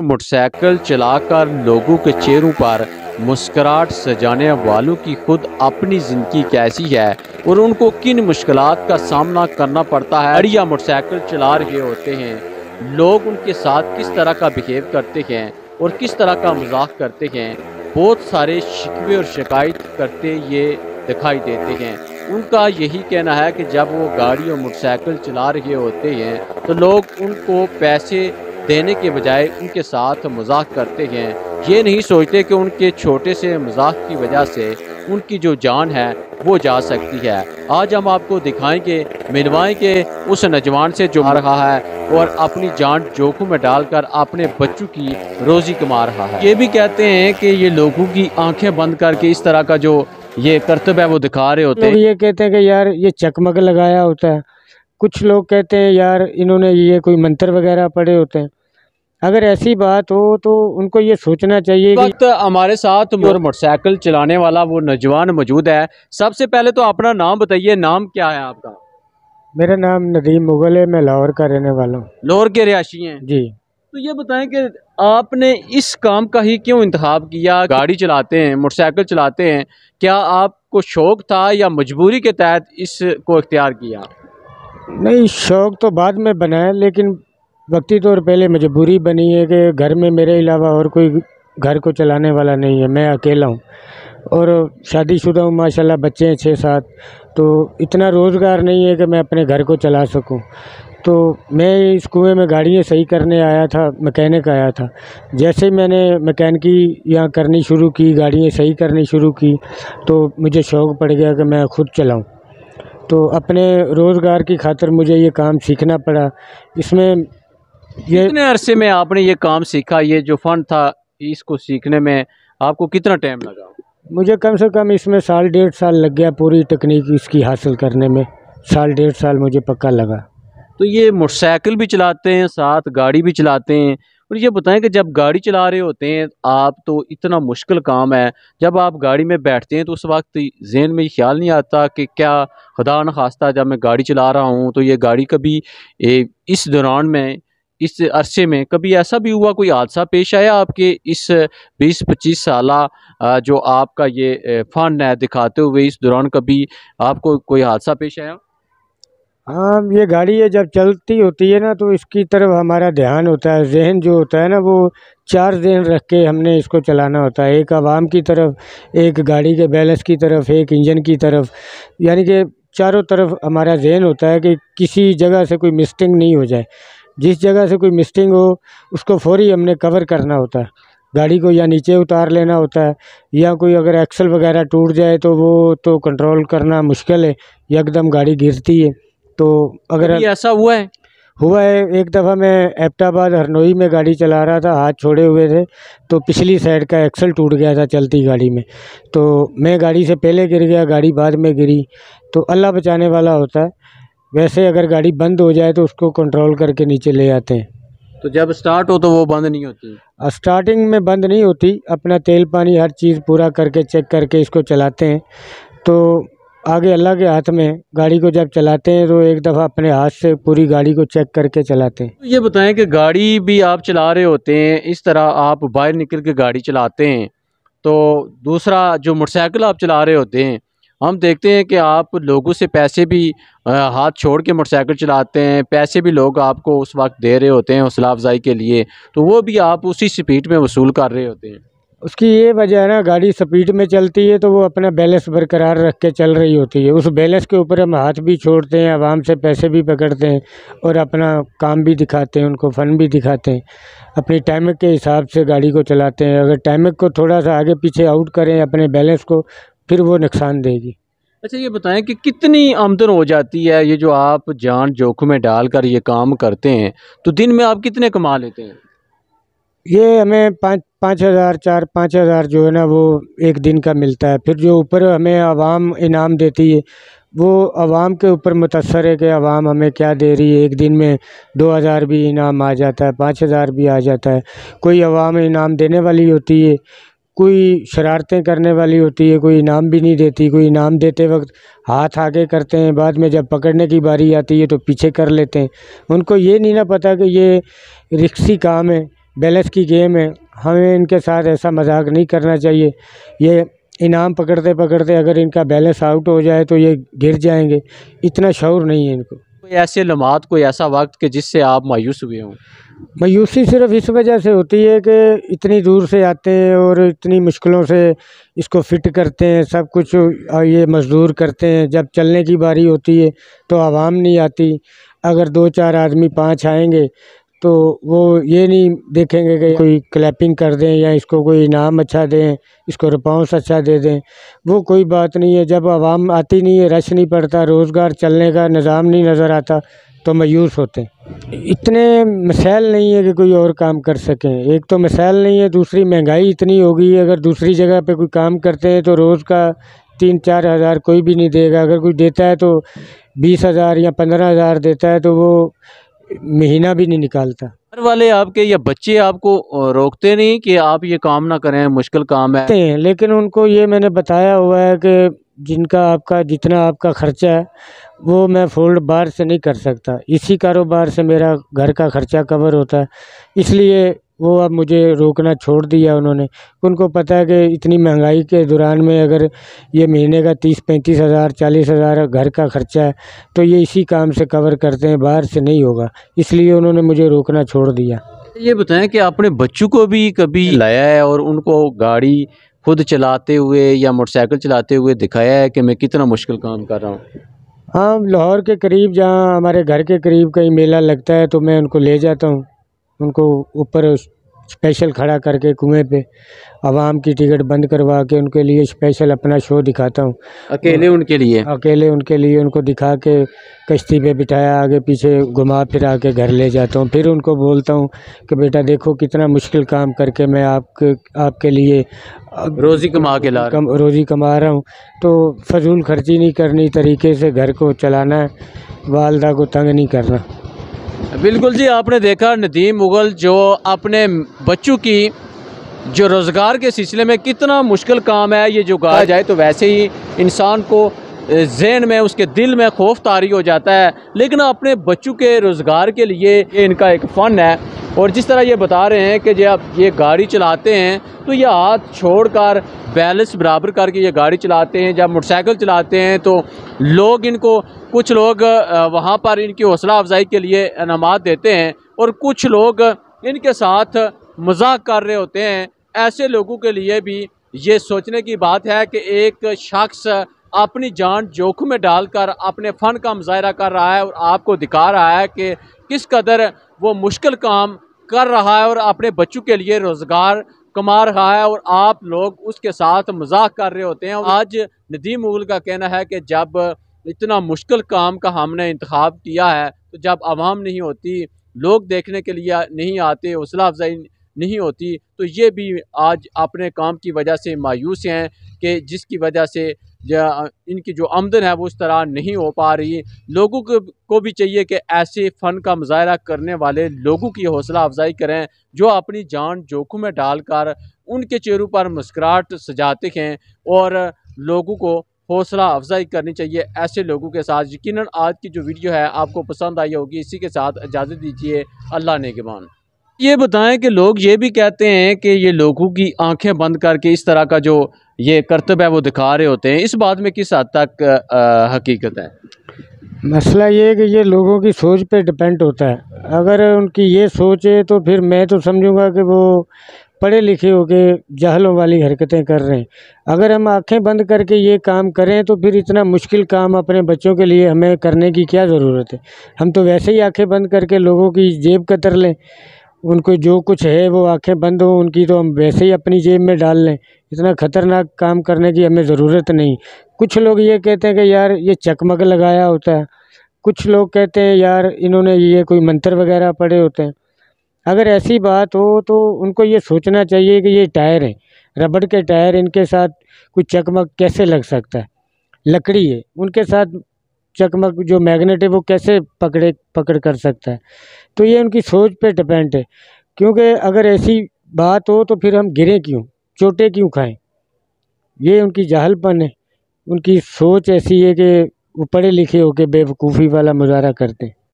Motorcycle चलाकर लोगों के चेहरों पर मुस्कुराहट सजाने वालों की खुद अपनी ज़िंदगी कैसी है और उनको किन मुश्किलात का सामना करना पड़ता है। बढ़िया मोटरसाइकिल चला रहे होते हैं, लोग उनके साथ किस तरह का बिहेव करते हैं और किस तरह का मजाक करते हैं, बहुत सारे शिकवे और शिकायत करते ये दिखाई देते हैं। उनका यही कहना है कि जब वो गाड़ी और मोटरसाइकिल चला रहे होते हैं तो लोग उनको पैसे देने के बजाय उनके साथ मजाक करते हैं। ये नहीं सोचते कि उनके छोटे से मजाक की वजह से उनकी जो जान है वो जा सकती है। आज हम आपको दिखाएंगे, मिलवाएंगे उस नौजवान से जो आ रहा है और अपनी जान जोखिम में डालकर अपने बच्चों की रोजी कमा रहा है। ये भी कहते हैं कि ये लोगों की आंखें बंद करके इस तरह का जो ये कर्तव्य है वो दिखा रहे होते हैं। ये कहते हैं कि यार ये चकमक लगाया होता है, कुछ लोग कहते हैं यार इन्होंने ये कोई मंत्र वगैरह पढ़े होते हैं। अगर ऐसी बात हो तो उनको ये सोचना चाहिए कि वक्त हमारे साथ मोटरसाइकिल चलाने वाला वो नौजवान मौजूद है। सबसे पहले तो अपना नाम बताइए, नाम क्या है आपका? मेरा नाम नदीम मुगल है, मैं लाहौर का रहने वाला हूँ। लाहौर के रिहायशी हैं जी। तो ये बताएं कि आपने इस काम का ही क्यों इंतखाब किया? गाड़ी चलाते हैं, मोटरसाइकिल चलाते हैं, क्या आपको शौक था या मजबूरी के तहत इसको इख्तियार किया? नहीं, शौक तो बाद में बना है, लेकिन वक्ती तौर पहले मजबूरी बनी है कि घर में मेरे अलावा और कोई घर को चलाने वाला नहीं है, मैं अकेला हूँ और शादीशुदा हूँ माशाल्लाह, बच्चे हैं 6-7। तो इतना रोज़गार नहीं है कि मैं अपने घर को चला सकूँ। तो मैं इस कुएं में गाड़ियाँ सही करने आया था, मैकेनिक आया था। जैसे ही मैंने मैकेनिकी यहाँ करनी शुरू की, गाड़ियाँ सही करनी शुरू की, तो मुझे शौक़ पड़ गया कि मैं ख़ुद चलाऊँ। तो अपने रोज़गार की खातिर मुझे ये काम सीखना पड़ा। इसमें ये कितने अरसे में आपने ये काम सीखा? ये जो फ़न था इसको सीखने में आपको कितना टाइम लगा? मुझे कम से कम इसमें 1.5 साल लग गया, पूरी तकनीक इसकी हासिल करने में 1.5 साल मुझे पक्का लगा। तो ये मोटरसाइकिल भी चलाते हैं, साथ गाड़ी भी चलाते हैं, और ये बताएं कि जब गाड़ी चला रहे होते हैं आप तो इतना मुश्किल काम है, जब आप गाड़ी में बैठते हैं तो उस वक्त जहन में ख्याल नहीं आता कि क्या खुदा न खास्ता जब मैं गाड़ी चला रहा हूँ तो ये गाड़ी कभी इस दौरान में, इस अरसे में कभी ऐसा भी हुआ, कोई हादसा पेश आया आपके इस 20-25 साला जो आपका ये फ़न है दिखाते हुए, इस दौरान कभी आपको कोई हादसा पेश आया? हाँ, ये गाड़ी है जब चलती होती है ना तो इसकी तरफ हमारा ध्यान होता है, जहन जो होता है ना वो 4 जहन रख के हमने इसको चलाना होता है। एक आवाम की तरफ, एक गाड़ी के बैलेंस की तरफ, एक इंजन की तरफ, यानी कि चारों तरफ हमारा जहन होता है कि किसी जगह से कोई मिस्टेक नहीं हो जाए। जिस जगह से कोई मिस्टेक हो उसको फौरी हमने कवर करना होता है। गाड़ी को या नीचे उतार लेना होता है, या कोई अगर एक्सल वगैरह टूट जाए तो वो तो कंट्रोल करना मुश्किल है, एकदम गाड़ी गिरती है। तो अगर ऐसा हुआ है? हुआ है। एक दफ़ा मैं एबटाबाद हरनोई में गाड़ी चला रहा था, हाथ छोड़े हुए थे, तो पिछली साइड का एक्सल टूट गया था चलती गाड़ी में। तो मैं गाड़ी से पहले गिर गया, गाड़ी बाद में गिरी। तो अल्लाह बचाने वाला होता है। वैसे अगर गाड़ी बंद हो जाए तो उसको कंट्रोल करके नीचे ले आते हैं। तो जब स्टार्ट हो तो वो बंद नहीं होती? स्टार्टिंग में बंद नहीं होती, अपना तेल पानी हर चीज़ पूरा करके चेक करके इसको चलाते हैं। तो आगे अल्लाह के हाथ में, गाड़ी को जब चलाते हैं तो एक दफ़ा अपने हाथ से पूरी गाड़ी को चेक करके चलाते हैं। तो ये बताएं कि गाड़ी भी आप चला रहे होते हैं, इस तरह आप बाहर निकल के गाड़ी चलाते हैं, तो दूसरा जो मोटरसाइकिल आप चला रहे होते हैं, हम देखते हैं कि आप लोगों से पैसे भी हाथ छोड़ के मोटरसाइकिल चलाते हैं, पैसे भी लोग आपको उस वक्त दे रहे होते हैं हौसला अफजाई के लिए, तो वो भी आप उसी स्पीड में वसूल कर रहे होते हैं। उसकी ये वजह है ना, गाड़ी स्पीड में चलती है तो वो अपना बैलेंस बरकरार रख के चल रही होती है। उस बैलेंस के ऊपर हम हाथ भी छोड़ते हैं, आवाम से पैसे भी पकड़ते हैं और अपना काम भी दिखाते हैं, उनको फ़न भी दिखाते हैं। अपनी टाइमिंग के हिसाब से गाड़ी को चलाते हैं। अगर टाइमिंग को थोड़ा सा आगे पीछे आउट करें अपने बैलेंस को, फिर वो नुकसान देगी। अच्छा, ये बताएं कि कितनी आमदन हो जाती है ये जो आप जान जोखिम में डालकर ये काम करते हैं, तो दिन में आप कितने कमा लेते हैं? ये हमें 5,000 4-5,000 जो है ना वो एक दिन का मिलता है। फिर जो ऊपर हमें आवाम इनाम देती है वो आवाम के ऊपर मुतस्सर है कि आवाम हमें क्या दे रही है। एक दिन में 2,000 भी इनाम आ जाता है, 5,000 भी आ जाता है। कोई आवाम इनाम देने वाली होती है, कोई शरारतें करने वाली होती है, कोई इनाम भी नहीं देती। कोई इनाम देते वक्त हाथ आगे करते हैं, बाद में जब पकड़ने की बारी आती है तो पीछे कर लेते हैं। उनको ये नहीं ना पता कि ये रिस्की काम है, बैलेंस की गेम है, हमें इनके साथ ऐसा मजाक नहीं करना चाहिए। ये इनाम पकड़ते पकड़ते अगर इनका बैलेंस आउट हो जाए तो ये गिर जाएंगे, इतना शऊर नहीं है इनको। कोई ऐसे लम्हात, कोई ऐसा वक्त कि जिससे आप मायूस हुए हों? मायूसी सिर्फ इस वजह से होती है कि इतनी दूर से आते हैं और इतनी मुश्किलों से इसको फिट करते हैं, सब कुछ ये मज़दूर करते हैं। जब चलने की बारी होती है तो आवाम नहीं आती। अगर 2-4 आदमी 5 आएंगे तो वो ये नहीं देखेंगे कि कोई क्लैपिंग कर दें या इसको कोई इनाम अच्छा दें, इसको रिस्पॉन्स अच्छा दे दें, वो कोई बात नहीं है। जब आवाम आती नहीं है, रश नहीं पड़ता, रोज़गार चलने का निज़ाम नहीं नज़र आता तो मायूस होते हैं। इतने मसाइल नहीं है कि कोई और काम कर सकें। एक तो मसाइल नहीं है, दूसरी महंगाई इतनी हो गई है। अगर दूसरी जगह पे कोई काम करते हैं तो रोज़ का 3-4 हज़ार कोई भी नहीं देगा। अगर कोई देता है तो 20,000 या 15,000 देता है, तो वो महीना भी नहीं निकालता। घर वाले आपके या बच्चे आपको रोकते नहीं कि आप ये काम ना करें, मुश्किल काम है? करते हैं, लेकिन उनको ये मैंने बताया हुआ है कि जितना आपका खर्चा है वो मैं फोल्ड बार से नहीं कर सकता। इसी कारोबार से मेरा घर का खर्चा कवर होता है, इसलिए वो अब मुझे रोकना छोड़ दिया उन्होंने। उनको पता है कि इतनी महंगाई के दौरान में अगर ये महीने का 30-35 हज़ार 40 हज़ार घर का खर्चा है तो ये इसी काम से कवर करते हैं, बाहर से नहीं होगा, इसलिए उन्होंने मुझे रोकना छोड़ दिया। ये बताएं कि आपने बच्चों को भी कभी लाया है और उनको गाड़ी खुद चलाते हुए या मोटरसाइकिल चलाते हुए दिखाया है कि मैं कितना मुश्किल काम कर रहा हूँ? हाँ, लाहौर के करीब जहाँ हमारे घर के करीब कहीं मेला लगता है तो मैं उनको ले जाता हूँ। उनको ऊपर स्पेशल खड़ा करके कुएं पे आवाम की टिकट बंद करवा के उनके लिए स्पेशल अपना शो दिखाता हूँ। अकेले उनके लिए? अकेले उनके लिए उनको दिखा के कश्ती पे बिठाया, आगे पीछे घुमा फिरा के घर ले जाता हूँ। फिर उनको बोलता हूँ कि बेटा देखो कितना मुश्किल काम करके मैं आपके लिए रोज़ी कमा के ला रहा हूँ। रोज़ी कमा रहा हूँ, तो फजूल खर्ची नहीं करनी, तरीके से घर को चलाना है, वालदा को तंग नहीं करना। बिल्कुल जी, आपने देखा नदीम मुग़ल जो अपने बच्चों की जो रोज़गार के सिलसिले में कितना मुश्किल काम है ये जो कहा जाए तो वैसे ही इंसान को ज़हन में, उसके दिल में खौफ तारी हो जाता है, लेकिन अपने बच्चों के रोज़गार के लिए ये इनका एक फ़न है। और जिस तरह ये बता रहे हैं कि जब ये गाड़ी चलाते हैं तो ये हाथ छोड़कर बैलेंस बराबर करके ये गाड़ी चलाते हैं। जब मोटरसाइकिल चलाते हैं तो कुछ लोग वहाँ पर इनकी हौसला अफजाई के लिए इनामात देते हैं और कुछ लोग इनके साथ मजाक कर रहे होते हैं। ऐसे लोगों के लिए भी ये सोचने की बात है कि एक शख्स अपनी जान जोखिम में डालकर अपने फ़न का मुजाहरा कर रहा है और आपको दिखा रहा है कि किस कदर वो मुश्किल काम कर रहा है और अपने बच्चों के लिए रोज़गार कमा रहा है और आप लोग उसके साथ मजाक कर रहे होते हैं। आज नदीम मुग़ल का कहना है कि जब इतना मुश्किल काम का हमने इंतखाब किया है तो जब आवाम नहीं होती, लोग देखने के लिए नहीं आते, हौसला अफजाई नहीं होती, तो ये भी आज अपने काम की वजह से मायूस हैं कि जिसकी वजह से इनकी जो आमदन है वो उस तरह नहीं हो पा रही। लोगों को भी चाहिए कि ऐसे फ़न का मुजाहरा करने वाले लोगों की हौसला अफजाई करें जो अपनी जान जोखिम में डालकर उनके चेहरों पर मुस्कुराहट सजाते हैं और लोगों को हौसला अफजाई करनी चाहिए ऐसे लोगों के साथ। यकीनन आज की जो वीडियो है आपको पसंद आई होगी। इसी के साथ इजाज़त दीजिए, अल्लाह नेगेबान। ये बताएं कि लोग ये भी कहते हैं कि ये लोगों की आंखें बंद करके इस तरह का जो ये करतब है वो दिखा रहे होते हैं, इस बात में किस हद तक हकीकत है? मसला ये है कि ये लोगों की सोच पे डिपेंड होता है। अगर उनकी ये सोच है तो फिर मैं तो समझूंगा कि वो पढ़े लिखे होके जाहलों वाली हरकतें कर रहे हैं। अगर हम आंखें बंद करके ये काम करें तो फिर इतना मुश्किल काम अपने बच्चों के लिए हमें करने की क्या ज़रूरत है। हम तो वैसे ही आंखें बंद करके लोगों की जेब कतर लें, उनको जो कुछ है वो आंखें बंद हो उनकी तो हम वैसे ही अपनी जेब में डाल लें। इतना ख़तरनाक काम करने की हमें ज़रूरत नहीं। कुछ लोग ये कहते हैं कि यार ये चकमक लगाया होता है, कुछ लोग कहते हैं यार इन्होंने ये कोई मंत्र वगैरह पढ़े होते हैं। अगर ऐसी बात हो तो उनको ये सोचना चाहिए कि ये टायर हैं, रबड़ के टायर, इनके साथ कोई चकमक कैसे लग सकता है। लकड़ी है, उनके साथ चकमक जो मैग्नेट है वो कैसे पकड़ कर सकता है। तो ये उनकी सोच पे डिपेंड है, क्योंकि अगर ऐसी बात हो तो फिर हम गिरें क्यों, चोटें क्यों खाएं। ये उनकी जाहलपन है, उनकी सोच ऐसी है कि वो पढ़े लिखे होकर बेवकूफ़ी वाला मुजाहरा करते हैं।